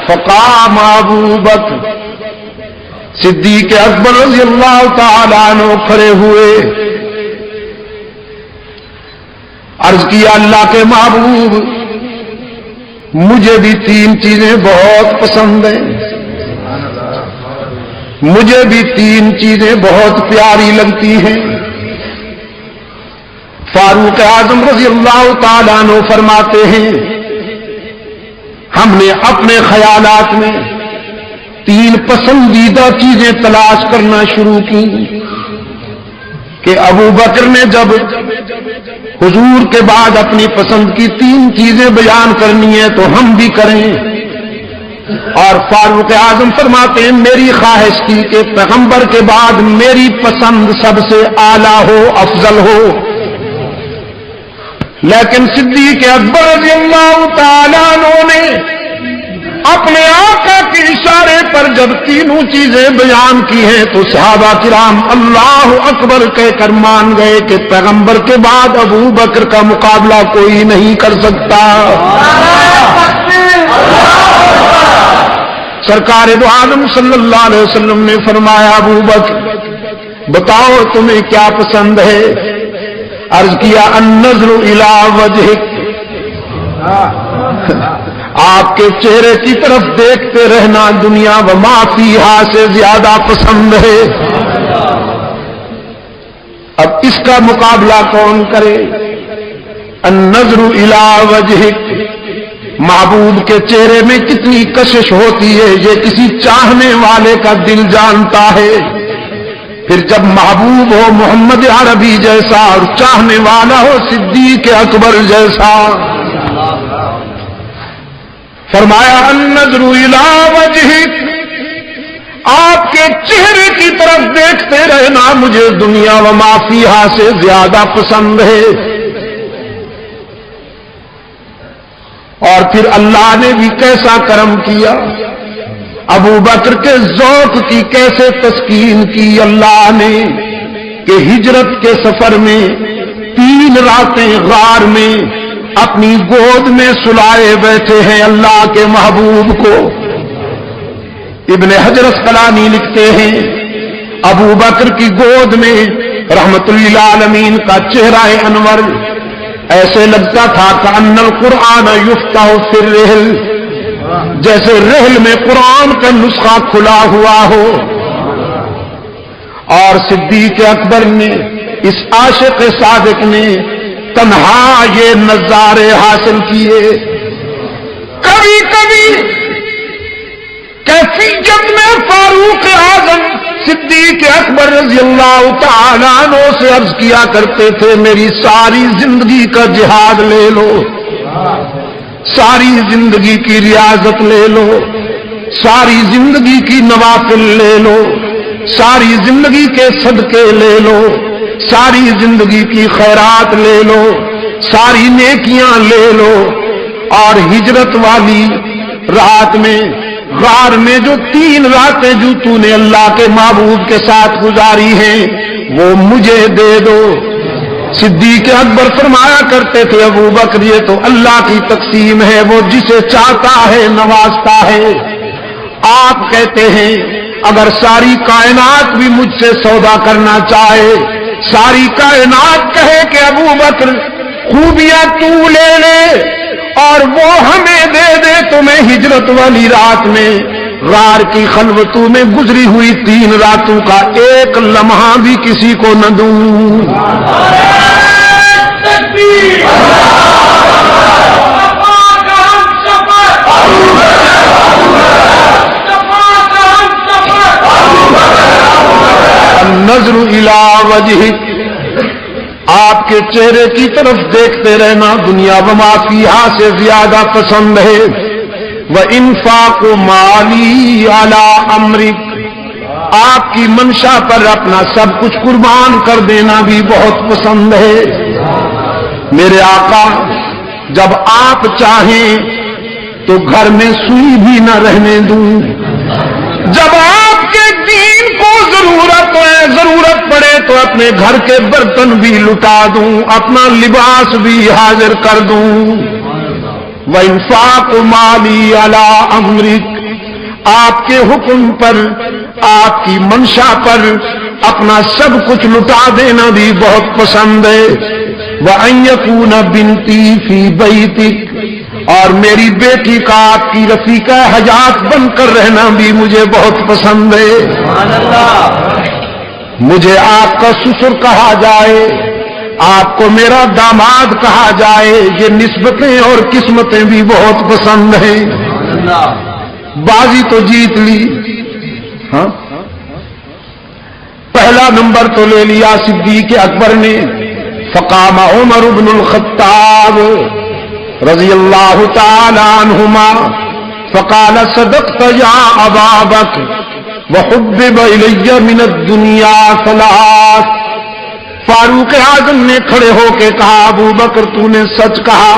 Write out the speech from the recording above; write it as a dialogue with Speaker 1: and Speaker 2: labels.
Speaker 1: فقام ابو بکر، صدیق اکبر رضی اللہ تعالیٰ عنہ کھڑے ہوئے، عرض کیا اللہ کے محبوب مجھے بھی 3 چیزیں بہت پسند ہیں، مجھے بھی 3 چیزیں بہت پیاری لگتی ہیں۔ فاروق اعظم رضی اللہ تعالیٰ عنہ فرماتے ہیں ہم نے اپنے خیالات میں 3 پسندیدہ چیزیں تلاش کرنا شروع کی کہ ابو بکر نے جب حضور کے بعد اپنی پسند کی 3 چیزیں بیان کرنی ہے تو ہم بھی کریں۔ اور فاروق اعظم فرماتے ہیں میری خواہش کی کہ پیغمبر کے بعد میری پسند سب سے اعلیٰ ہو، افضل ہو، لیکن صدیق اکبر رضی اللہ تعالیٰ عنہ نے اپنے آقا کے اشارے پر جب 3 چیزیں بیان کی ہیں تو صحابہ کرام اللہ اکبر کہہ کر مان گئے کہ پیغمبر کے بعد ابو بکر کا مقابلہ کوئی نہیں کر سکتا۔ سرکار دو عالم صلی اللہ علیہ وسلم نے فرمایا ابو بکر بتاؤ تمہیں کیا پسند ہے؟ عرض کیا النظر الی وجہک، آپ کے چہرے کی طرف دیکھتے رہنا دنیا و ما فیہا سے زیادہ پسند ہے۔ اب اس کا مقابلہ کون کرے؟ النظر الی وجہک، محبوب کے چہرے میں کتنی کشش ہوتی ہے یہ کسی چاہنے والے کا دل جانتا ہے۔ پھر جب محبوب ہو محمد عربی جیسا اور چاہنے والا ہو صدیق اکبر جیسا، فرمایا النظر الی وجہک، آپ کے چہرے کی طرف دیکھتے رہنا مجھے دنیا و ما فیہا سے زیادہ پسند ہے۔ اور پھر اللہ نے بھی کیسا کرم کیا، ابو بکر کے ذوق کی کیسے تسکین کی اللہ نے کہ ہجرت کے سفر میں 3 راتیں غار میں اپنی گود میں سلائے بیٹھے ہیں اللہ کے محبوب کو۔ ابن حجر اسقلانی لکھتے ہیں ابو بکر کی گود میں رحمت للعالمین کا چہرہ انور ایسے لگتا تھا کأن القرآن یفتح فی الرحل، جیسے رحل میں قرآن کا نسخہ کھلا ہوا ہو۔ اور صدیق اکبر نے اس عاشق صادق نے تنہا یہ نظارے حاصل کیے۔ کبھی کبھی کیفیت میں فاروق اعظم صدیق اکبر رضی اللہ تعالیٰ عنہ سے عرض کیا کرتے تھے میری ساری زندگی کا جہاد لے لو، ساری زندگی کی ریاضت لے لو، ساری زندگی کی نوافل لے لو، ساری زندگی کے صدقے لے لو، ساری زندگی کی خیرات لے لو، ساری نیکیاں لے لو، اور ہجرت والی رات میں غار میں جو 3 راتیں جو تو نے اللہ کے محبوب کے ساتھ گزاری ہیں وہ مجھے دے دو۔ صدیق اکبر فرمایا کرتے تھے ابو بکر یہ تو اللہ کی تقسیم ہے، وہ جسے چاہتا ہے نوازتا ہے۔ آپ کہتے ہیں اگر ساری کائنات بھی مجھ سے سودا کرنا چاہے، ساری کائنات کہے کہ ابو بکر خوبیاں تو لے لے اور وہ ہمیں دے دے تو میں ہجرت والی رات میں غار کی خلوتوں میں گزری ہوئی 3 راتوں کا ایک لمحہ بھی کسی کو نہ دوں۔ النظر الی وجہک، آپ کے چہرے کی طرف دیکھتے رہنا دنیا و ما فیہا سے زیادہ پسند ہے۔ وانفاق مالی علی امرک، آپ کی منشا پر اپنا سب کچھ قربان کر دینا بھی بہت پسند ہے۔ میرے آقا جب آپ چاہیں تو گھر میں سوئی بھی نہ رہنے دوں، جب آپ کے دین کو ضرورت پڑے تو اپنے گھر کے برتن بھی لٹا دوں، اپنا لباس بھی حاضر کر دوں۔ وانفاق مالی علی امرک، آپ کے حکم پر، آپ کی منشا پر اپنا سب کچھ لٹا دینا بھی بہت پسند ہے۔ وَأَن يَكُونَ بِنْتِي فِي بَيْتِكَ، اور میری بیٹی کا آپ کی رفیقہ حیات بن کر رہنا بھی مجھے بہت پسند ہے۔ سبحان اللہ، مجھے آپ کا سسر کہا جائے، آپ کو میرا داماد کہا جائے، یہ نسبتیں اور قسمتیں بھی بہت پسند ہیں۔ بازی تو جیت لی، ہاں پہلا نمبر تو لے لیا صدیق اکبر نے۔ فقام عمر بن الخطاب رضی اللہ تعالی عنہما فقال صدقت یا ابا بکر وحبب الی من الدنیا ثلاث، فاروق اعظم نے کھڑے ہو کے کہا ابو بکر تو نے سچ کہا،